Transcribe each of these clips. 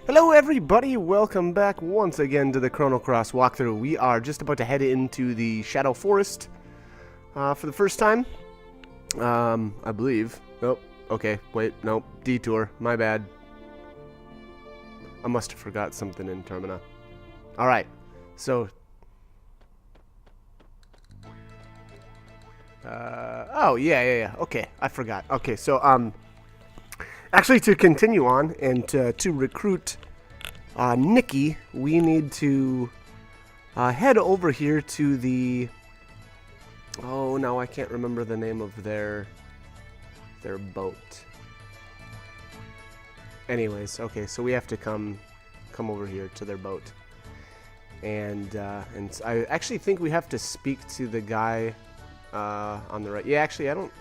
Hello everybody, welcome back once again to the Chrono Cross walkthrough. We are just about to head into the Shadow Forest for the first time, I believe. Oh, okay, wait, nope, detour, my bad. I must have forgot something in Termina. Alright, so... oh, yeah, okay, I forgot. Okay, so, actually, to continue on and to recruit Nikki, we need to head over here to the... Oh, no, I can't remember the name of their boat. Anyways, okay, so we have to come over here to their boat. And I actually think we have to speak to the guy on the right. Yeah, actually, I don't...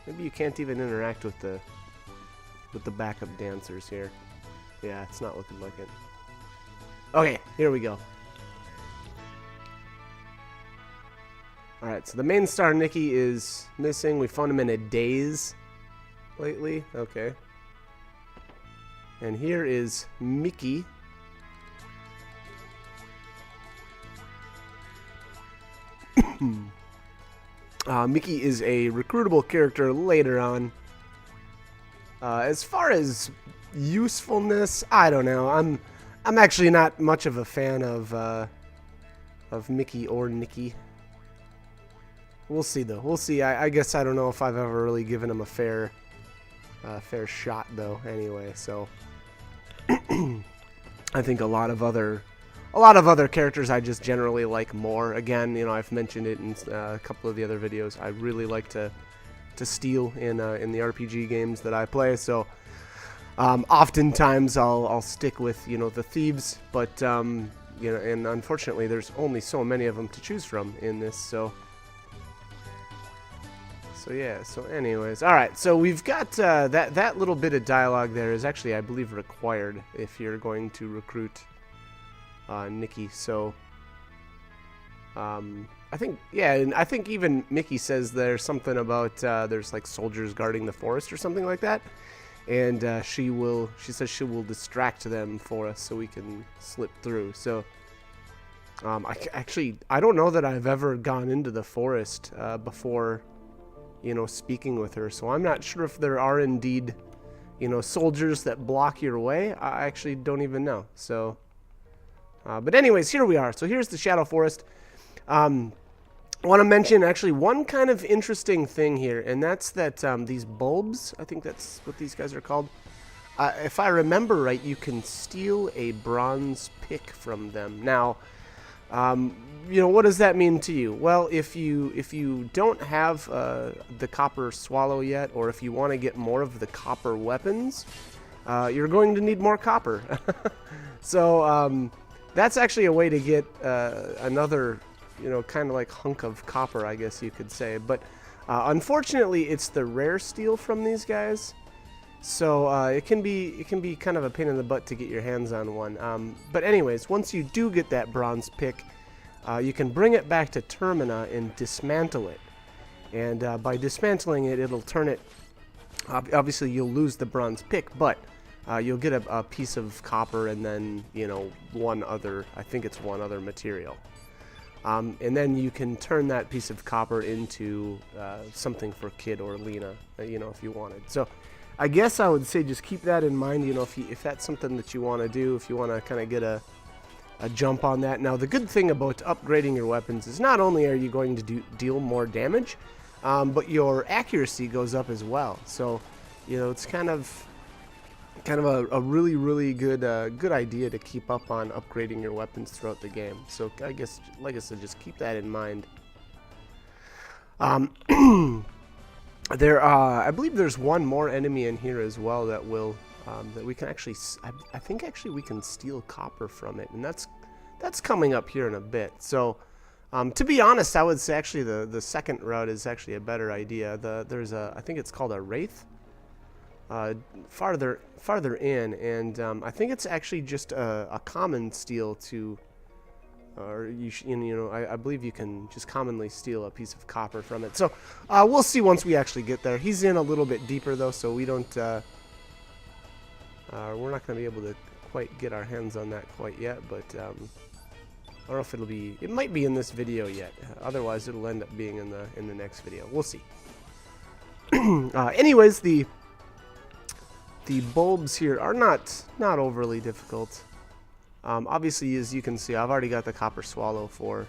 Maybe you can't even interact with the backup dancers here. Yeah, it's not looking like it. Okay, here we go. Alright, so the main star, Nikki, is missing. We found him in a daze lately. Okay. And here is Mickey. Mickey is a recruitable character later on. As far as usefulness, I don't know. I'm actually not much of a fan of Mickey or Nikki. We'll see though. We'll see. I guess I don't know if I've ever really given him a fair shot though. Anyway, so I think a lot of other characters I just generally like more. Again, you know, I've mentioned it in a couple of the other videos. I really like to steal in the RPG games that I play, so oftentimes I'll stick with, you know, the thieves, but you know, and unfortunately there's only so many of them to choose from in this, so yeah. So anyways, all right, so we've got that little bit of dialogue there is actually, I believe, required if you're going to recruit Nikki. So I think, yeah, and I think even Mickey says there's something about there's like soldiers guarding the forest or something like that, and she says she will distract them for us so we can slip through. So I don't know that I've ever gone into the forest before, you know, speaking with her, so I'm not sure if there are indeed, you know, soldiers that block your way. I actually don't even know. So but anyways, here we are. So here's the Shadow Forest. I want to mention actually one kind of interesting thing here, and that's that these bulbs, I think that's what these guys are called. If I remember right, you can steal a bronze pick from them. Now, you know, what does that mean to you? Well, if you don't have the copper swallow yet, or if you want to get more of the copper weapons, you're going to need more copper. So that's actually a way to get another, you know, kind of like hunk of copper, I guess you could say. But unfortunately, it's the rare steal from these guys, so it can be kind of a pain in the butt to get your hands on one. But anyways, once you do get that bronze pick, you can bring it back to Termina and dismantle it. And by dismantling it, it'll turn it. Obviously, you'll lose the bronze pick, but you'll get a piece of copper and then, you know, I think it's one other material. And then you can turn that piece of copper into something for Kid or Lena, you know, if you wanted. So I guess I would say just keep that in mind, you know, if that's something that you want to do, if you want to kind of get a jump on that. Now, the good thing about upgrading your weapons is not only are you going to deal more damage, but your accuracy goes up as well. So, you know, it's kind of a really good idea to keep up on upgrading your weapons throughout the game. So I guess, like I said, just keep that in mind. I believe there's one more enemy in here as well that will that we can actually. I think actually we can steal copper from it, and that's coming up here in a bit. So to be honest, I would say actually the second route is actually a better idea. I think it's called a wraith. Farther in, and I think it's actually just a common steal to, or you know, I believe you can just commonly steal a piece of copper from it. So we'll see once we actually get there. He's in a little bit deeper though, so we don't we're not going to be able to quite get our hands on that quite yet, but I don't know if it'll be. It might be in this video yet. Otherwise, it'll end up being in the next video. We'll see. Anyways, the bulbs here are not overly difficult. Obviously, as you can see, I've already got the copper swallow for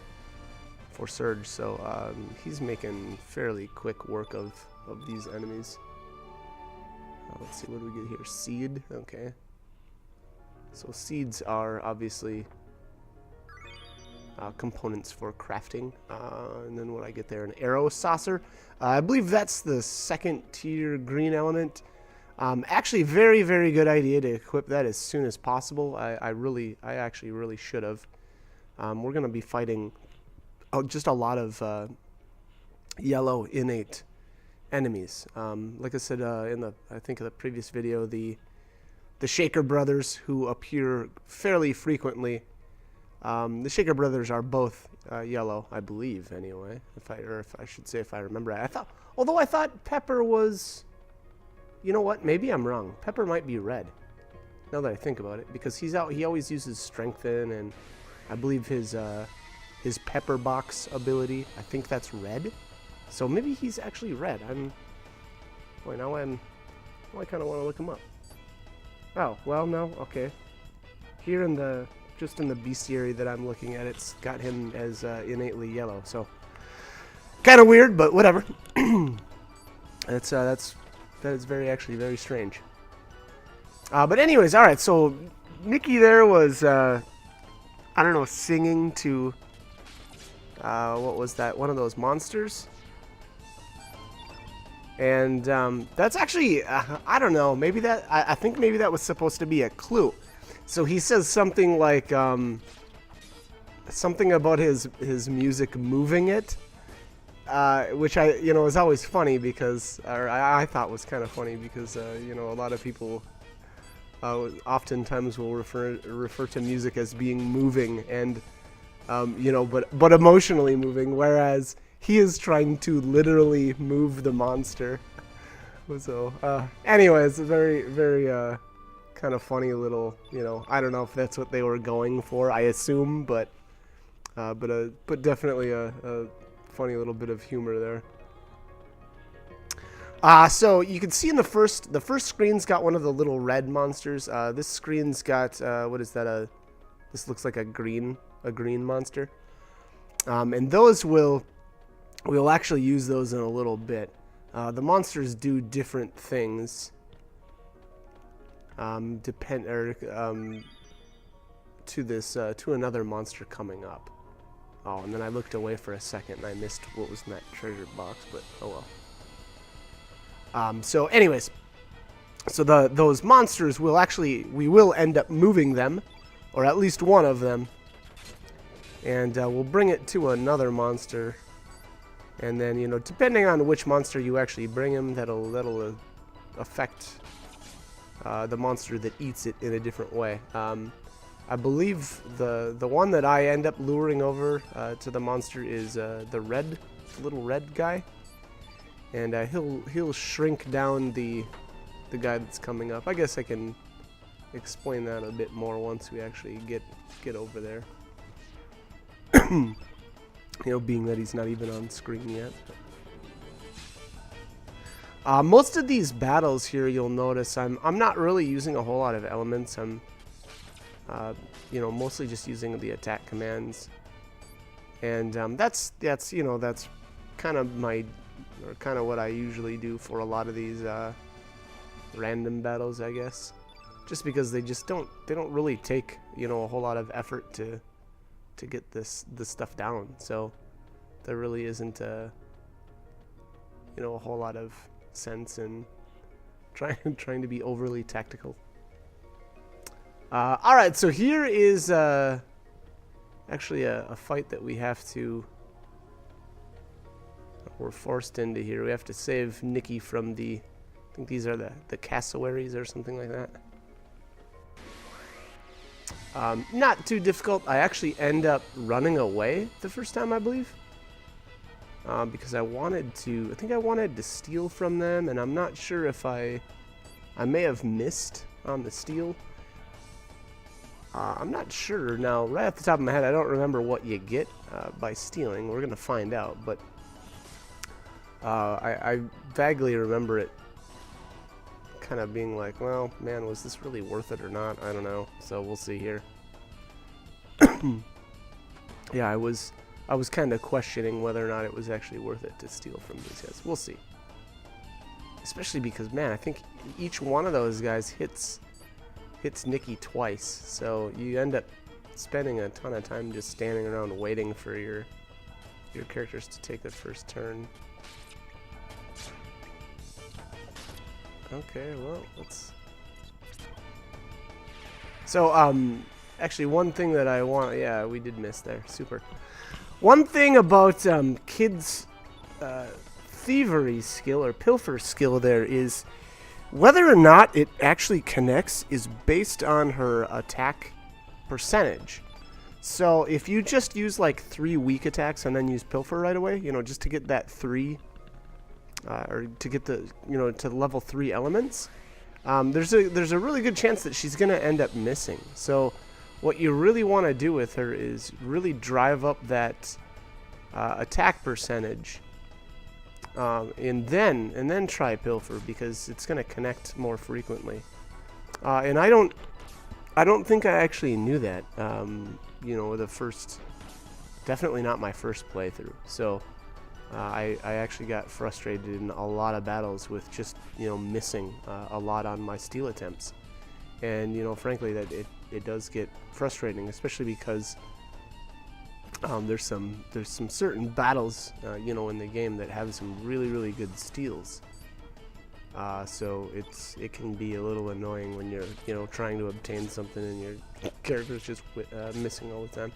Surge, so he's making fairly quick work of these enemies. Let's see, what do we get here? Seed, okay. So seeds are obviously components for crafting. And then what I get there, an arrow saucer. I believe that's the second tier green element. Actually, very, very good idea to equip that as soon as possible. I actually really should have. We're going to be fighting just a lot of yellow innate enemies. Like I said I think in the previous video, the Shaker brothers, who appear fairly frequently. The Shaker brothers are both yellow, I believe, anyway. If I should say, if I remember right. Although I thought Pepper was. You know what? Maybe I'm wrong. Pepper might be red. Now that I think about it, because he always uses Strengthen, and I believe his Pepper Box ability, I think that's red. So maybe he's actually red. I kind of want to look him up. Oh, well, no, okay. Here just in the bestiary that I'm looking at, it's got him as innately yellow. So kind of weird, but whatever. That is actually very strange. But anyways, all right. So Nikki there was, I don't know, singing to, what was that? One of those monsters. And that's actually, I don't know. Maybe that, I think maybe that was supposed to be a clue. So he says something like, something about his music moving it. Which is always funny because, or I thought was kind of funny because, a lot of people oftentimes will refer to music as being moving and, but emotionally moving, whereas he is trying to literally move the monster. So, anyways, a very, very, kind of funny little, I don't know if that's what they were going for, I assume, but definitely a funny little bit of humor there. So you can see in the first screen's got one of the little red monsters. This screen's got what is that? This looks like a green monster. And those we'll actually use those in a little bit. The monsters do different things. To another monster coming up. Oh, and then I looked away for a second and I missed what was in that treasure box, but oh well. So anyways, so those monsters we will end up moving them, or at least one of them, and we'll bring it to another monster, and then depending on which monster you actually bring him, that'll affect the monster that eats it in a different way. I believe the one that I end up luring over to the monster is the little red guy, and he'll shrink down the guy that's coming up. I guess I can explain that a bit more once we actually get over there. Being that he's not even on screen yet. Most of these battles here, you'll notice I'm not really using a whole lot of elements. I'm mostly just using the attack commands, and that's kind of what I usually do for a lot of these random battles, I guess, just because they don't really take a whole lot of effort to get this stuff down, so there really isn't a whole lot of sense in trying to be overly tactical. Alright, so here is actually a fight that we're forced into here. We have to save Nikki from I think these are the cassowaries or something like that. Not too difficult. I actually end up running away the first time, I believe. Because I wanted to steal from them, and I'm not sure if I may have missed on the steal. I'm not sure. Now, right off the top of my head, I don't remember what you get by stealing. We're going to find out, but I vaguely remember it kind of being like, well, man, was this really worth it or not? I don't know. So we'll see here. Yeah, I was kind of questioning whether or not it was actually worth it to steal from these guys. We'll see. Especially because, man, I think each one of those guys hits Nikki twice, so you end up spending a ton of time just standing around waiting for your characters to take their first turn. Okay, well, let's... So, actually, one thing that I want... Yeah, we did miss there. Super. One thing about Kid's thievery skill, or pilfer skill there, is whether or not it actually connects is based on her attack percentage. So if you just use like 3 weak attacks and then use pilfer right away, you know, just to get that 3, or to get the, you know, to level 3 elements, there's a really good chance that she's gonna end up missing. So what you really want to do with her is really drive up that attack percentage. And then try pilfer, because it's going to connect more frequently. And I don't think I actually knew that. You know, definitely not my first playthrough. So I actually got frustrated in a lot of battles with just, you know, missing a lot on my steal attempts. And, you know, frankly, that it does get frustrating, especially because there's some certain battles, you know, in the game that have some really good steals. So it can be a little annoying when you're, you know, trying to obtain something and your character's just missing all the time.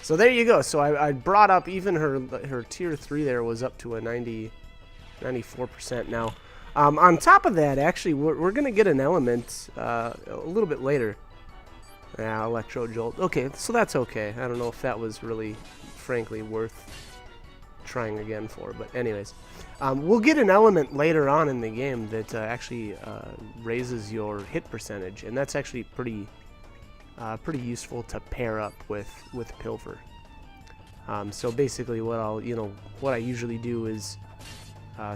So there you go. So I brought up even her tier 3 there was up to a 94% now. On top of that, actually, we're gonna get an element a little bit later. Yeah, Electro Jolt. Okay, so that's okay. I don't know if that was really, frankly, worth trying again for. But anyways, we'll get an element later on in the game that actually raises your hit percentage, and that's actually pretty useful to pair up with Pilfer. So basically, what I usually do is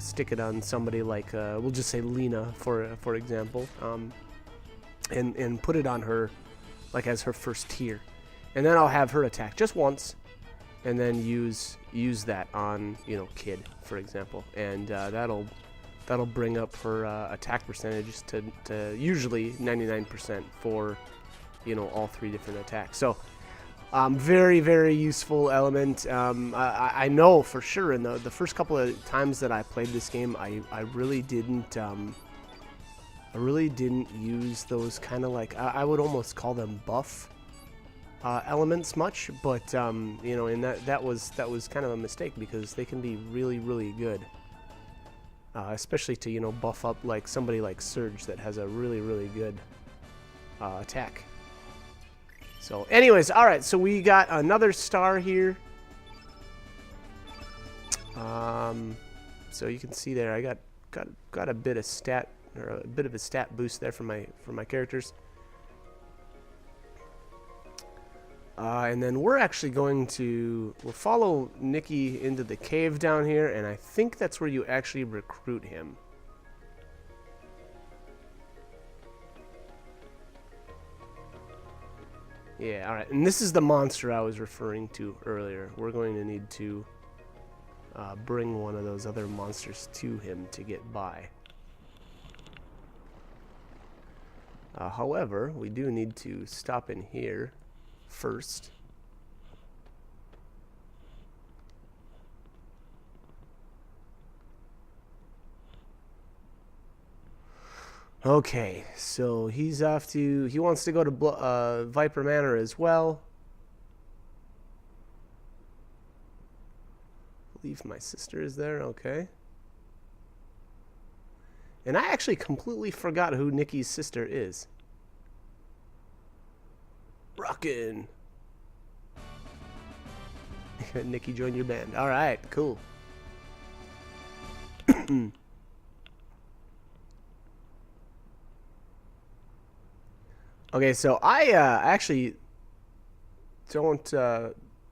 stick it on somebody like we'll just say Lena for example, and put it on her, like as her first tier, and then I'll have her attack just once, and then use that on, you know, Kid, for example, and that'll bring up her attack percentage to usually 99% for, you know, all 3 different attacks. So very useful element. I know for sure in the first couple of times that I played this game, I really didn't use those kind of, like, I would almost call them buff elements much, but you know, and that was kind of a mistake, because they can be really good, especially to, you know, buff up like somebody like Surge that has a really good attack. So anyways, all right, so we got another star here. So you can see there I got a bit of stat, or a bit of a stat boost there for my characters. And then we're actually we'll follow Nikki into the cave down here, and I think that's where you actually recruit him. Yeah, alright, and this is the monster I was referring to earlier. We're going to need to bring one of those other monsters to him to get by. However, we do need to stop in here first. Okay, so he wants to go to Viper Manor as well. I believe my sister is there, okay. And I actually completely forgot who Nikki's sister is. Rockin'. Nikki joined your band. Alright, cool. Okay, so I actually don't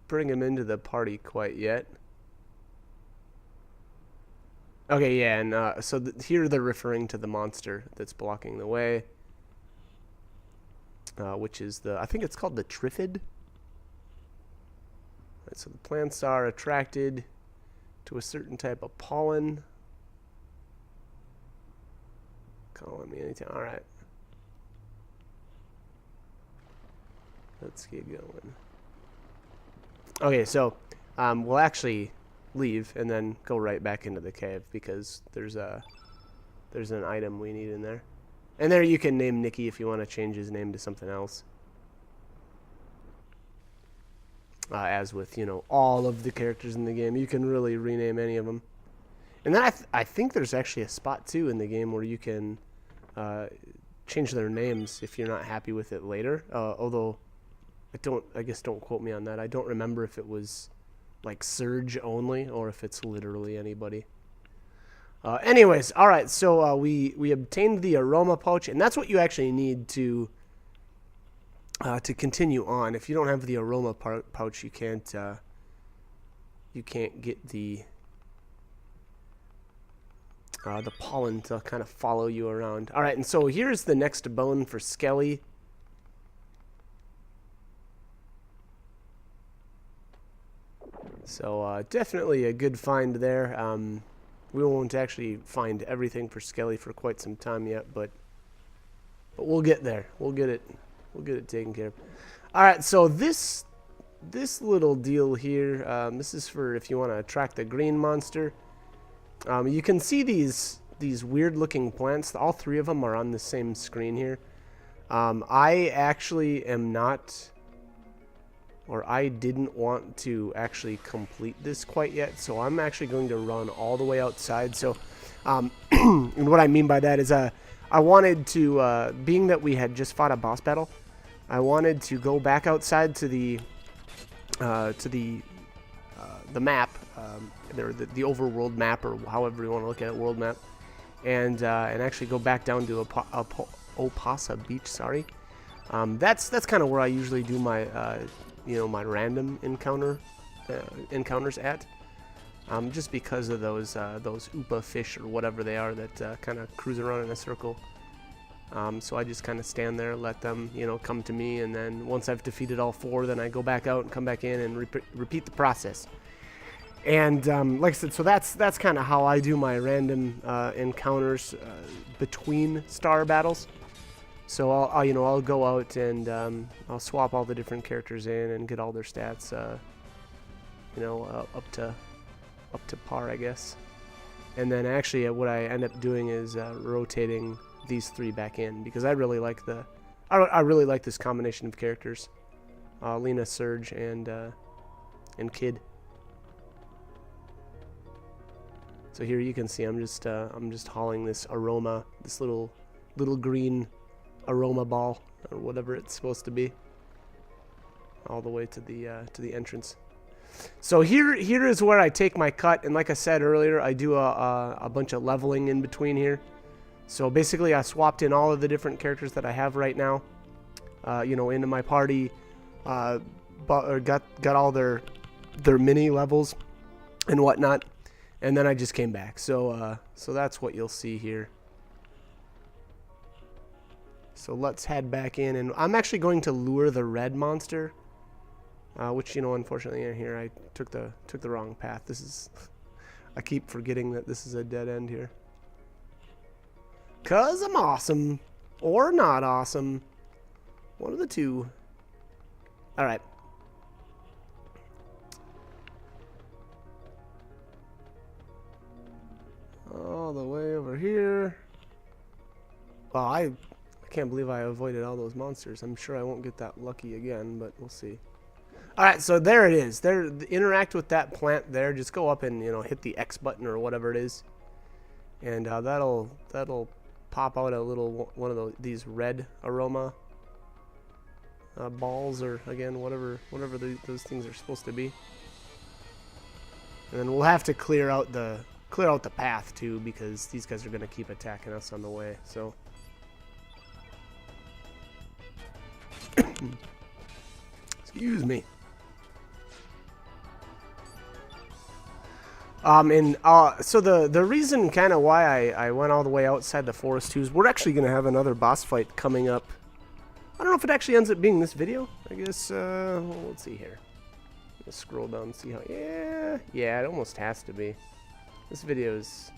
bring him into the party quite yet. Okay, yeah, and so here they're referring to the monster that's blocking the way, which is I think it's called the Triffid. Right, so the plants are attracted to a certain type of pollen. Calling me anytime. All right. Let's get going. Okay, so we'll actually leave and then go right back into the cave because there's an item we need in there. And there you can name Nikki if you want to change his name to something else. As with, you know, all of the characters in the game, you can really rename any of them. And then I think there's actually a spot too in the game where you can change their names if you're not happy with it later. Although I guess don't quote me on that. I don't remember if it was like Surge only or if it's literally anybody. Anyways, all right. So we obtained the aroma pouch, and that's what you actually need to continue on. If you don't have the aroma pouch, you can't get the pollen to kind of follow you around. All right, and so here's the next bone for Skelly. So definitely a good find there. We won't actually find everything for Skelly for quite some time yet, but we'll get there. We'll get it taken care of. All right, so this little deal here, this is for if you want to attract the green monster. You can see these weird-looking plants. All three of them are on the same screen here. I actually am not, or I didn't want to actually complete this quite yet, so I'm actually going to run all the way outside. So, and what I mean by that is, I wanted to, being that we had just fought a boss battle, I wanted to go back outside to the map, the overworld map, or however you want to look at it, world map, and actually go back down to Opasa Beach. Sorry, that's kind of where I usually do my my random encounters at, just because of those Upa fish or whatever they are that kind of cruise around in a circle. So I just kind of stand there, let them, come to me, and then once I've defeated all four, then I go back out and come back in and repeat the process. And like I said, so that's kind of how I do my random encounters between star battles. So I'll go out and I'll swap all the different characters in and get all their stats, up to par, I guess. And then actually, what I end up doing is rotating these three back in because I really like I really like this combination of characters, Lena, Surge, and Kid. So here you can see I'm just hauling this aroma, this little green aroma ball or whatever it's supposed to be, all the way to the entrance. So here is where I take my cut, and like I said earlier, I do a bunch of leveling in between here. So basically, I swapped in all of the different characters that I have right now, into my party, got all their mini levels and whatnot, and then I just came back. So that's what you'll see here. So let's head back in, and I'm actually going to lure the red monster, which unfortunately in here I took the wrong path. This is I keep forgetting that this is a dead end here. 'Cause I'm awesome. Or not awesome. One of the two. Alright. All the way over here. Well, I can't believe I avoided all those monsters. I'm sure I won't get that lucky again, but we'll see. Alright, so there it is. There, interact with that plant there. Just go up and, hit the X button or whatever it is. And that'll pop out a little one of these red aroma balls, or again whatever those things are supposed to be. And then we'll have to clear out the path too, because these guys are going to keep attacking us on the way. So Excuse me. So the reason kind of why I went all the way outside the forest too is we're actually going to have another boss fight coming up. I don't know if it actually ends up being this video. I guess, well, let's see here. Let's scroll down and see how, yeah, it almost has to be. This video's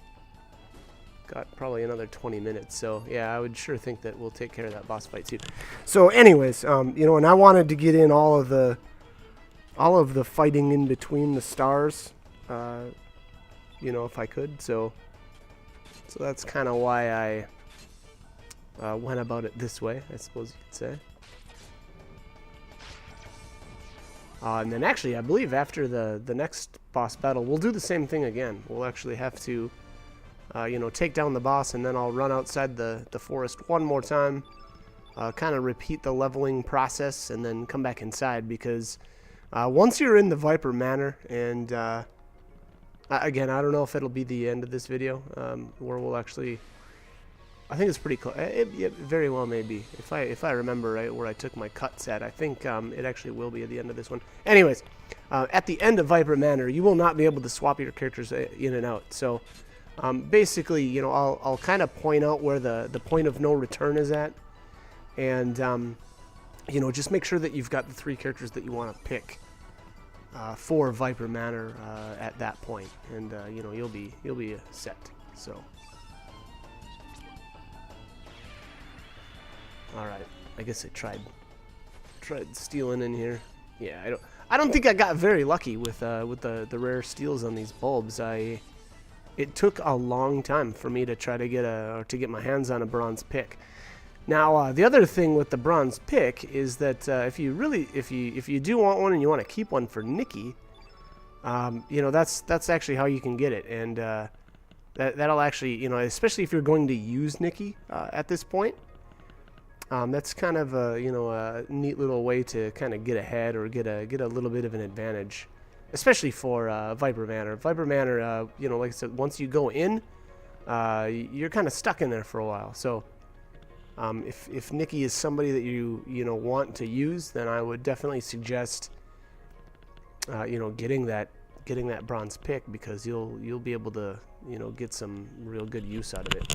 got probably another 20 minutes, so yeah, I would sure think that we'll take care of that boss fight too. So anyways, you know, and I wanted to get in all of the fighting in between the stars, you know, if I could, so that's kind of why I went about it this way, I suppose you could say. And then actually, I believe after the next boss battle, we'll do the same thing again. We'll actually have to, you know, take down the boss, and then I'll run outside the forest one more time, kind of repeat the leveling process, and then come back inside, because once you're in the Viper Manor, and again, I don't know if it'll be the end of this video, where we'll actually, I think it's pretty close. It very well may be. If I remember right where I took my cuts at, I think it actually will be at the end of this one. Anyways, at the end of Viper Manor, you will not be able to swap your characters in and out. So basically, you know, I'll kind of point out where the point of no return is at, and you know, just make sure that you've got the 3 characters that you want to pick for Viper Manor at that point, and you know, you'll be set. So. Alright, I guess I tried stealing in here. Yeah, I don't think I got very lucky with the rare steals on these bulbs. It took a long time for me to try to get my hands on a bronze pick. Now, the other thing with the bronze pick is that if you do want one and you want to keep one for Nikki, you know, that's actually how you can get it, and that'll actually, you know, especially if you're going to use Nikki at this point. That's kind of a, you know, a neat little way to kind of get ahead or get a little bit of an advantage, especially for Viper Manor. Viper Manor, you know, like I said, once you go in, you're kind of stuck in there for a while. So if Nikki is somebody that you know, want to use, then I would definitely suggest you know, getting that bronze pick, because you'll be able to, you know, get some real good use out of it.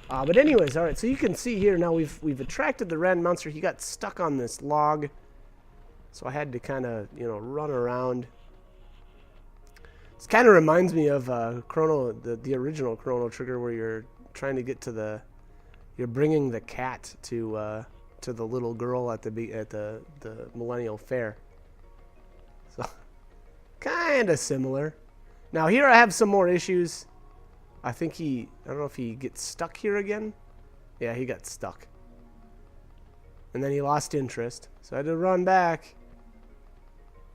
But anyways, all right, so you can see here now we've attracted the red monster. He got stuck on this log, so I had to kind of, you know, run around. This kind of reminds me of the original Chrono Trigger, where you're trying to get to you're bringing the cat to the little girl at the Millennial Fair. So kind of similar. Now here I have some more issues. I think I don't know if he gets stuck here again. Yeah, he got stuck. And then he lost interest, so I had to run back.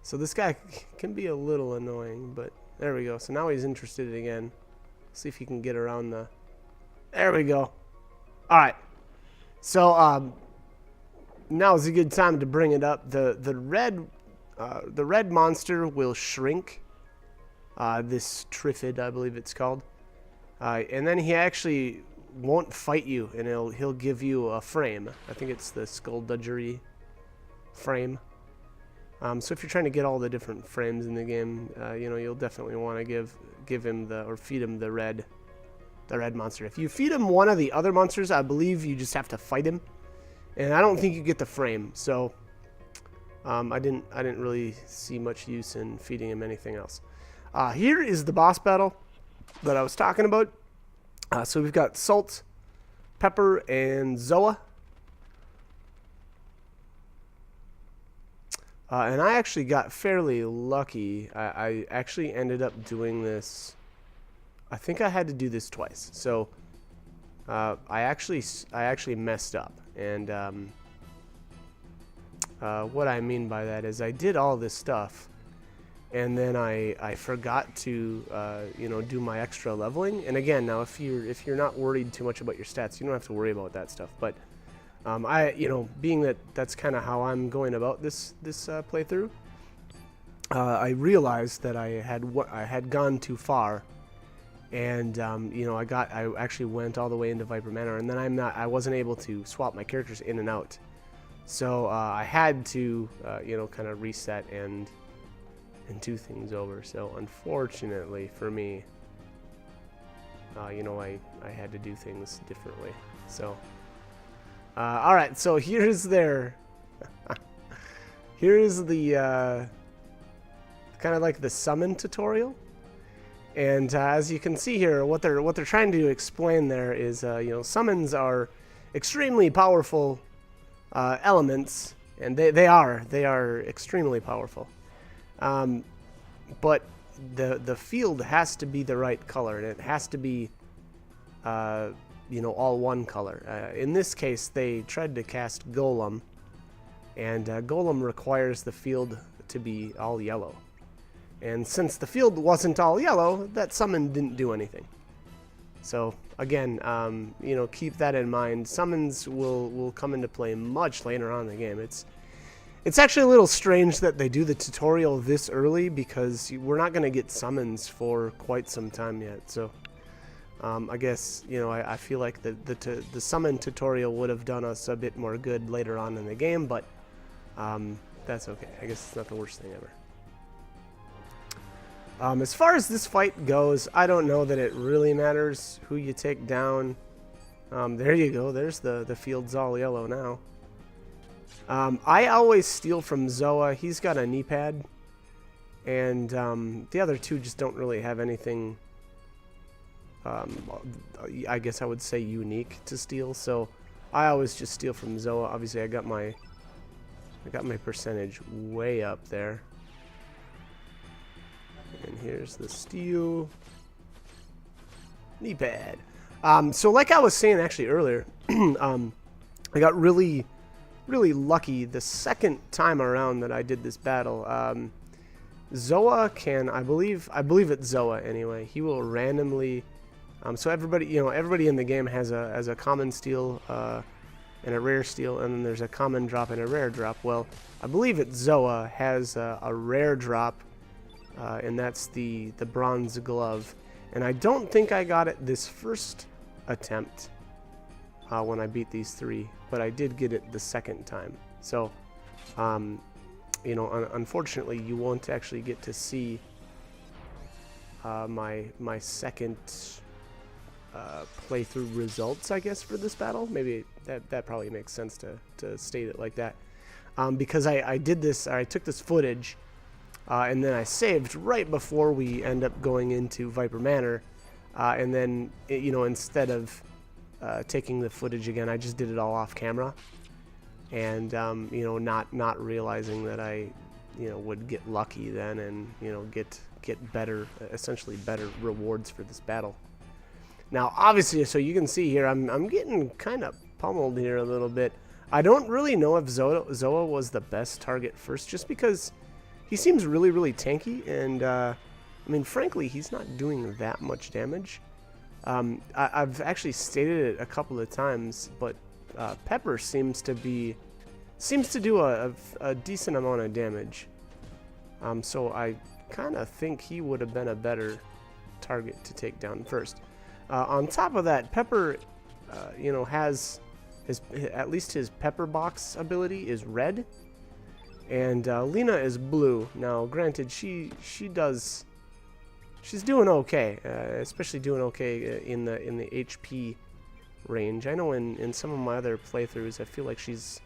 So this guy can be a little annoying, but there we go. So now he's interested again. See if he can get around there we go. Alright. So, now is a good time to bring it up. The red monster will shrink. This Triffid, I believe it's called. And then he actually won't fight you, and he'll give you a frame. I think it's the Skullduggery frame. So if you're trying to get all the different frames in the game, you know, you'll definitely want to give him or feed him the red monster. If you feed him one of the other monsters, I believe you just have to fight him, and I don't think you get the frame. So I didn't really see much use in feeding him anything else. Here is the boss battle that I was talking about. So we've got Salt, Pepper, and Zoa. And I actually got fairly lucky. I actually ended up doing this. I think I had to do this twice. So I actually messed up. And what I mean by that is I did all this stuff, and then I forgot to you know, do my extra leveling. And again, now if you're not worried too much about your stats, you don't have to worry about that stuff. But you know, being that that's kind of how I'm going about this playthrough, I realized that I had gone too far, and you know, I actually went all the way into Viper Manor, and then I wasn't able to swap my characters in and out. So I had to, you know, kind of reset and do things over. So unfortunately for me, you know, I had to do things differently. So, all right. So here's their, here's the kind of like the summon tutorial. And as you can see here, what they're trying to explain there is, you know, summons are extremely powerful elements, and they are extremely powerful. But the field has to be the right color, and it has to be, you know, all one color. In this case, they tried to cast Golem, and Golem requires the field to be all yellow. And since the field wasn't all yellow, that summon didn't do anything. So again, you know, keep that in mind. Summons will come into play much later on in the game. It's actually a little strange that they do the tutorial this early, because we're not going to get summons for quite some time yet. So I guess, you know, I feel like the summon tutorial would have done us a bit more good later on in the game, but that's okay. I guess it's not the worst thing ever. As far as this fight goes, I don't know that it really matters who you take down. There you go. There's the field's all yellow now. I always steal from Zoa. He's got a knee pad. And the other two just don't really have anything, I guess I would say, unique to steal. So I always just steal from Zoa. Obviously, I got my percentage way up there. And here's the steel knee pad. So like I was saying actually earlier, I got really lucky the second time around that I did this battle. Zoa can, I believe it's Zoa anyway. He will randomly, so everybody, you know, everybody in the game has a common steal and a rare steal, and then there's a common drop and a rare drop. Well, I believe it's Zoa has a rare drop. And that's the bronze glove. And I don't think I got it this first attempt when I beat these three, but I did get it the second time. So, you know, unfortunately, you won't actually get to see my second playthrough results, I guess, for this battle. Maybe that probably makes sense to state it like that, because I did this. I took this footage. And then I saved right before we end up going into Viper Manor, and then, you know, instead of taking the footage again, I just did it all off camera, and you know, not realizing that I, you know, would get lucky then, and, you know, get better, essentially better rewards for this battle. Now, obviously, so you can see here, I'm getting kind of pummeled here a little bit. I don't really know if Zoa was the best target first, just because he seems really tanky, and I mean, frankly, he's not doing that much damage. I've actually stated it a couple of times, but Pepper seems to do a decent amount of damage. So I kind of think he would have been a better target to take down first. On top of that, Pepper, you know, has at least his Pepper Box ability is red. And Lena is blue. Now, granted, she's doing okay, especially doing okay in the HP range. I know in some of my other playthroughs, I feel like she's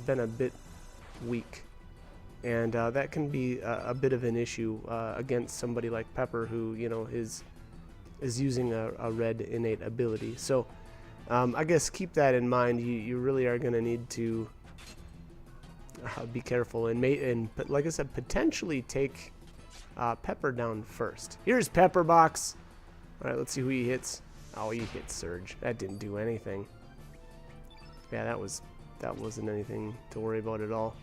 been a bit weak, and that can be a bit of an issue against somebody like Pepper, who, you know, is using a red innate ability. So I guess keep that in mind. You really are going to need to be careful and like I said, potentially take Pepper down first. Here's Pepper Box. All right, let's see who he hits. Oh, he hit Surge. That didn't do anything. Yeah, that wasn't anything to worry about at all.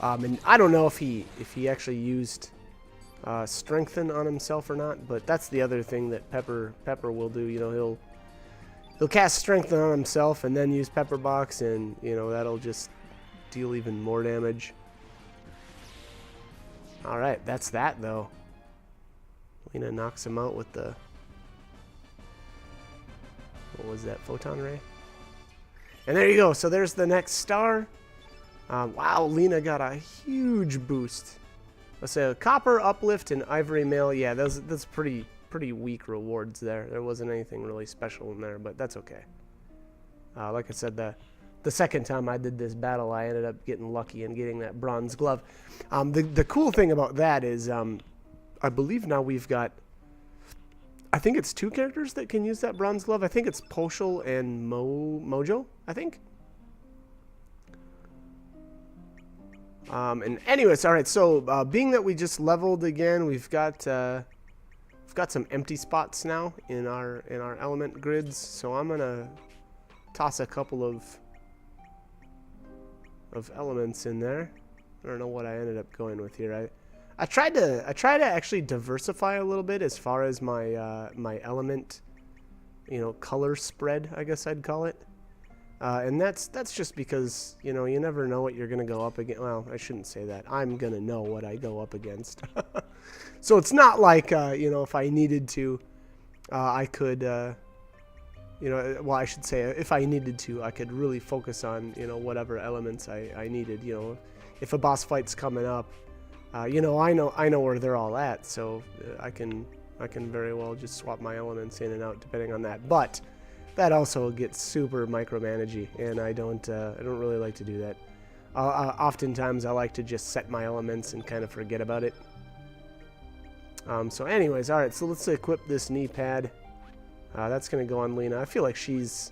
And I don't know if he actually used Strengthen on himself or not, but that's the other thing that Pepper will do. You know, he'll cast Strengthen on himself and then use Pepper Box, and, you know, that'll just deal even more damage. Alright, that's that, though. Lena knocks him out with the... what was that? Photon Ray? And there you go. So there's the next star. Wow, Lena got a huge boost. Let's say a copper uplift and ivory mail. Yeah, that's pretty weak rewards there. There wasn't anything really special in there, but that's okay. Like I said, the second time I did this battle, I ended up getting lucky and getting that bronze glove. The cool thing about that is, I believe now we've got, I think it's 2 characters that can use that bronze glove. I think it's Poshul and Mojo, I think. And anyways, all right. So being that we just leveled again, we've got some empty spots now in our element grids. So I'm gonna toss a couple of elements in there. I don't know what I ended up going with here. I tried to actually diversify a little bit as far as my my element, color spread, I guess I'd call it. And that's just because, you never know what you're going to go up against. Well, I shouldn't say that. I'm going to know what I go up against. So it's not like, if I needed to, I could, well, I should say if I needed to, I could really focus on, whatever elements I needed. If a boss fight's coming up, I know where they're all at. So I can very well just swap my elements in and out depending on that. But that also gets super micromanagey, and I don't really like to do that. Oftentimes, I like to just set my elements and kind of forget about it. So anyways, all right, so let's equip this knee pad. That's going to go on Lena. I feel like she's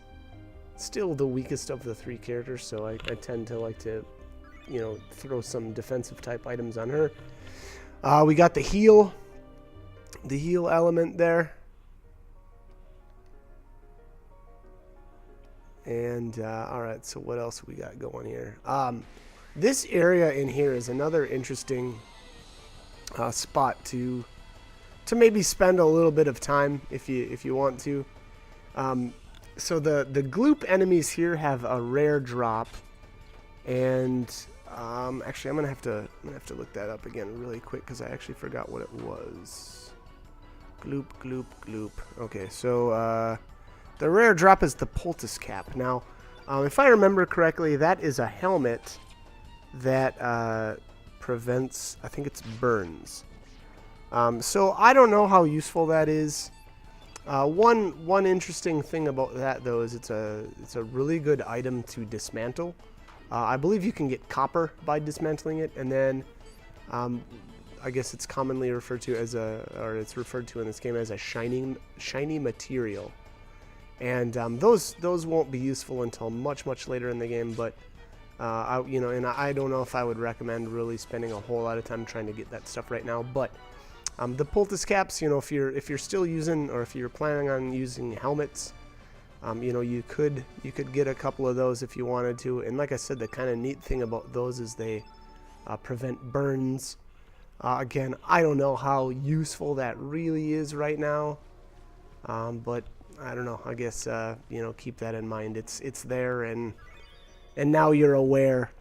still the weakest of the 3 characters, so I tend to like to, throw some defensive type items on her. We got the heal element there. And, alright, so what else we got going here? This area in here is another interesting spot to maybe spend a little bit of time if you want to. So the gloop enemies here have a rare drop, and actually I'm gonna have to look that up again really quick because I actually forgot what it was. Gloop. Okay, so the rare drop is the poultice cap. Now, if I remember correctly, that is a helmet that prevents, I think it's burns. So I don't know how useful that is. One interesting thing about that though is it's a really good item to dismantle. I believe you can get copper by dismantling it, and then I guess it's commonly referred to as it's referred to in this game as a shiny material. And those won't be useful until much later in the game, but and I don't know if I would recommend really spending a whole lot of time trying to get that stuff right now. But the poultice caps, if you're still using, or if you're planning on using helmets, you could get a couple of those if you wanted to. And like I said, the kind of neat thing about those is they prevent burns. Again, I don't know how useful that really is right now, but I don't know. I guess keep that in mind. It's there, and now you're aware.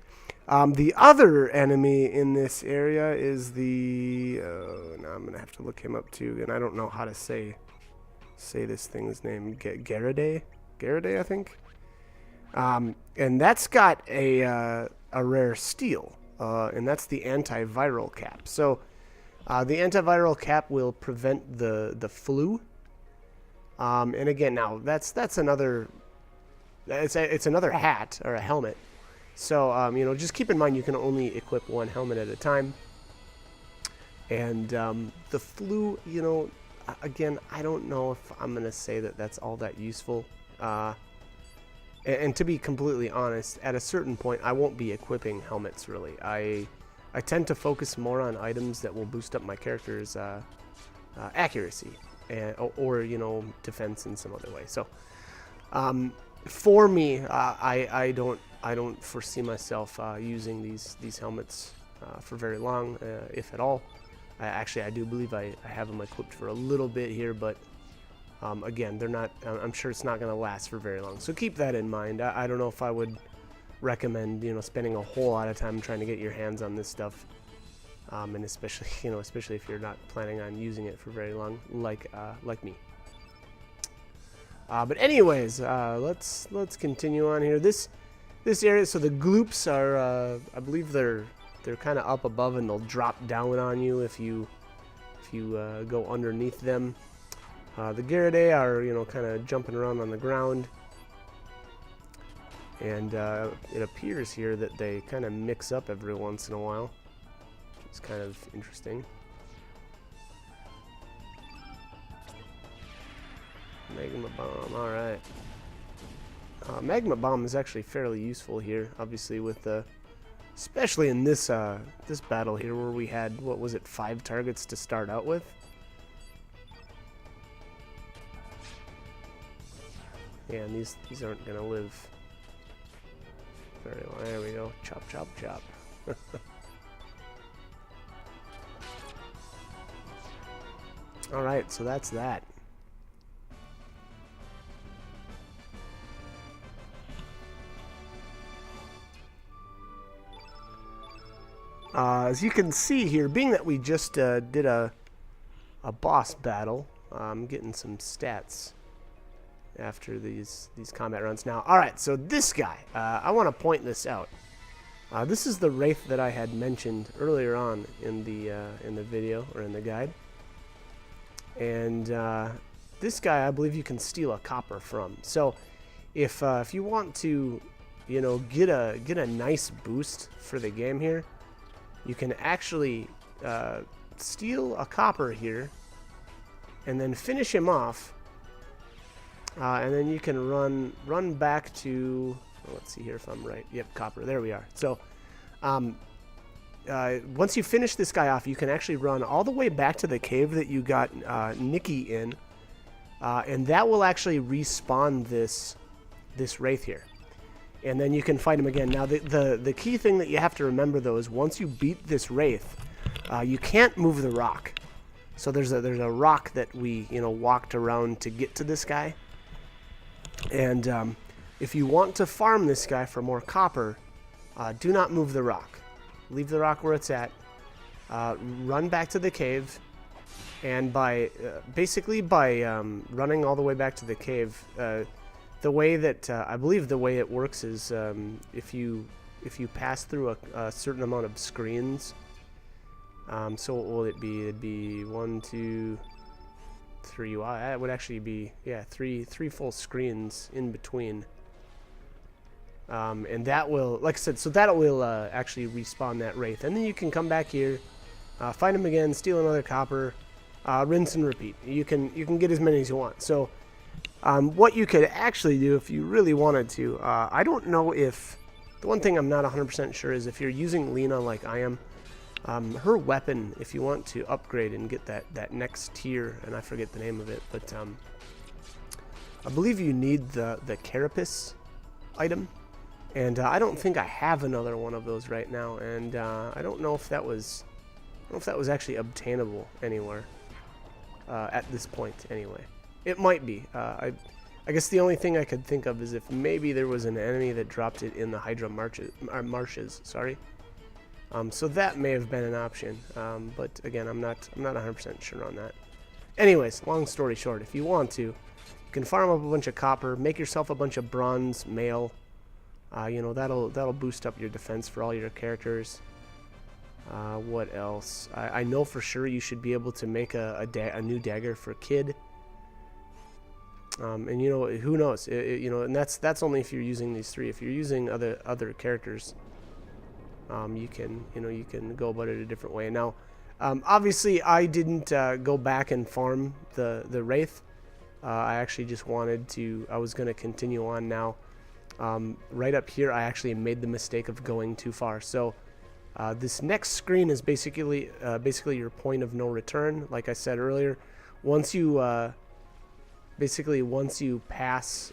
The other enemy in this area is the. Now I'm gonna have to look him up too, and I don't know how to say this thing's name. Garade, I think. And that's got a rare steel, and that's the antiviral cap. So the antiviral cap will prevent the flu. And again, now that's another. It's another hat or a helmet. So just keep in mind you can only equip one helmet at a time. And the flu, again, I don't know if I'm gonna say that that's all that useful. And to be completely honest, at a certain point, I won't be equipping helmets really. I tend to focus more on items that will boost up my character's accuracy. Or defense in some other way. So for me, I don't foresee myself using these helmets for very long, if at all. I do believe I have them equipped for a little bit here, but again, they're not. I'm sure it's not going to last for very long. So keep that in mind. I don't know if I would recommend spending a whole lot of time trying to get your hands on this stuff. And especially if you're not planning on using it for very long, like me. But anyways, let's continue on here. This area, so the gloops are, I believe they're kind of up above, and they'll drop down on you if you go underneath them. The Gyarados are, you know, kind of jumping around on the ground. And it appears here that they kind of mix up every once in a while. It's kind of interesting. Magma Bomb, alright. Magma Bomb is actually fairly useful here, obviously with the... Especially in this this battle here where we had, what was it, 5 targets to start out with? Yeah, and these aren't going to live very well. There we go. Chop, chop, chop. Alright, so that's that. As you can see here, being that we just did a boss battle, I'm getting some stats after these combat runs. Now, alright, so this guy, I want to point this out. This is the Wraith that I had mentioned earlier on in the video, or in the guide. And this guy, I believe you can steal a copper from. So, if you want to, you know, get a nice boost for the game here, you can actually steal a copper here, and then finish him off, and then you can run back to. Well, let's see here if I'm right. Yep, copper. There we are. So, once you finish this guy off, you can actually run all the way back to the cave that you got Nikki in, and that will actually respawn this Wraith here. And then you can fight him again. Now, the key thing that you have to remember, though, is once you beat this Wraith, you can't move the rock. So there's a rock that we, you know, walked around to get to this guy. And if you want to farm this guy for more copper, do not move the rock. Leave the rock where it's at. Run back to the cave. And basically by running all the way back to the cave, the way that I believe the way it works is if you pass through a certain amount of screens. So what will it be? It'd be 1, 2, 3. Wow, that would actually be three full screens in between. And that will, like I said, so that will actually respawn that Wraith, and then you can come back here, find him again, steal another copper, rinse and repeat. You can get as many as you want. So. What you could actually do if you really wanted to, I don't know if, the one thing I'm not 100% sure is if you're using Lena like I am, her weapon, if you want to upgrade and get that next tier, and I forget the name of it, but I believe you need the Carapace item, and I don't think I have another one of those right now, and I don't know if that was actually obtainable anywhere at this point anyway. It might be. I guess the only thing I could think of is if maybe there was an enemy that dropped it in the Hydra marshes. Sorry. So that may have been an option. But again, I'm not 100% sure on that. Anyways, long story short, if you want to, you can farm up a bunch of copper, make yourself a bunch of bronze mail. You know, that'll boost up your defense for all your characters. What else? I know for sure you should be able to make a new dagger for Kid. And you know, who knows? You know, and that's only if you're using these 3. If you're using other characters, you can go about it a different way. Now, obviously, I didn't go back and farm the Wraith. I actually just wanted to. I was going to continue on now. Right up here, I actually made the mistake of going too far. So this next screen is basically your point of no return. Like I said earlier, once you pass,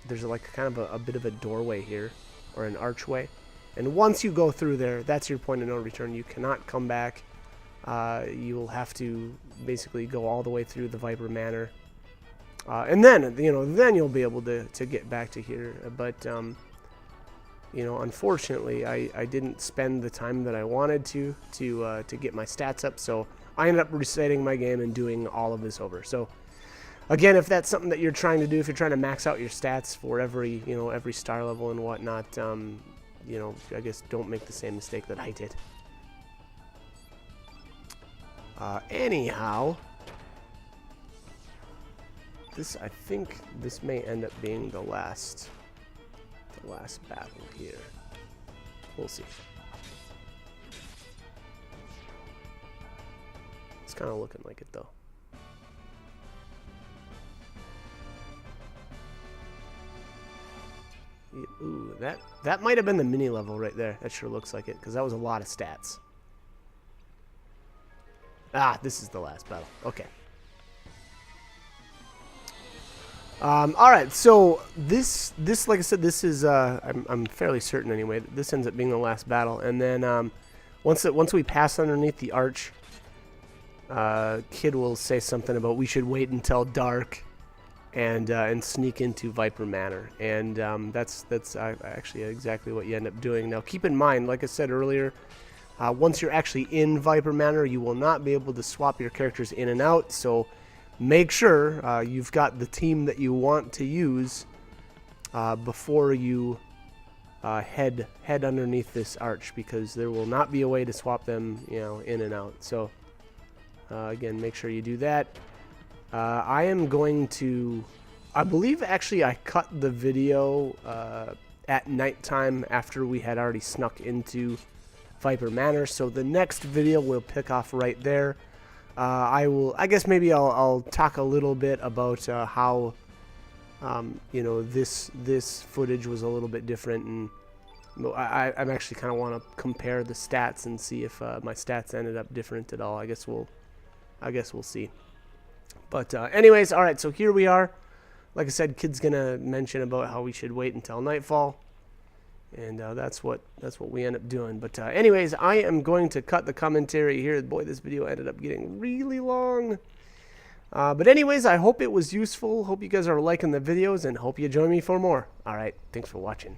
there's like kind of a bit of a doorway here, or an archway, and once you go through there, that's your point of no return. You cannot come back. You'll have to basically go all the way through the Viper Manor, and then then you'll be able to get back to here. But unfortunately, I didn't spend the time that I wanted to get my stats up, so I ended up resetting my game and doing all of this over. So Again, if that's something that you're trying to do, if you're trying to max out your stats for every, you know, every star level and whatnot, you know, I guess don't make the same mistake that I did. Anyhow, I think this may end up being the last battle here. We'll see. It's kind of looking like it though. Ooh, that might have been the mini level right there. That sure looks like it, because that was a lot of stats. Ah, this is the last battle. Okay. All right. So this, like I said, this is I'm fairly certain anyway that this ends up being the last battle, and then once we pass underneath the arch, Kid will say something about we should wait until dark and sneak into Viper Manor, and that's actually exactly what you end up doing. Now, keep in mind, like I said earlier, once you're actually in Viper Manor, you will not be able to swap your characters in and out. So make sure you've got the team that you want to use before you head underneath this arch, because there will not be a way to swap them, you know, in and out. So again, make sure you do that. I am going to, I believe actually I cut the video at nighttime after we had already snuck into Viper Manor, so the next video will pick off right there. I guess maybe I'll talk a little bit about how, you know, this footage was a little bit different, and I'm actually kind of want to compare the stats and see if my stats ended up different at all. I guess we'll see. But anyways, all right, so here we are. Like I said, Kid's gonna mention about how we should wait until nightfall, and that's what we end up doing. But anyways, I am going to cut the commentary here. Boy, this video ended up getting really long. But anyways, I hope it was useful. Hope you guys are liking the videos, and hope you join me for more. All right, thanks for watching.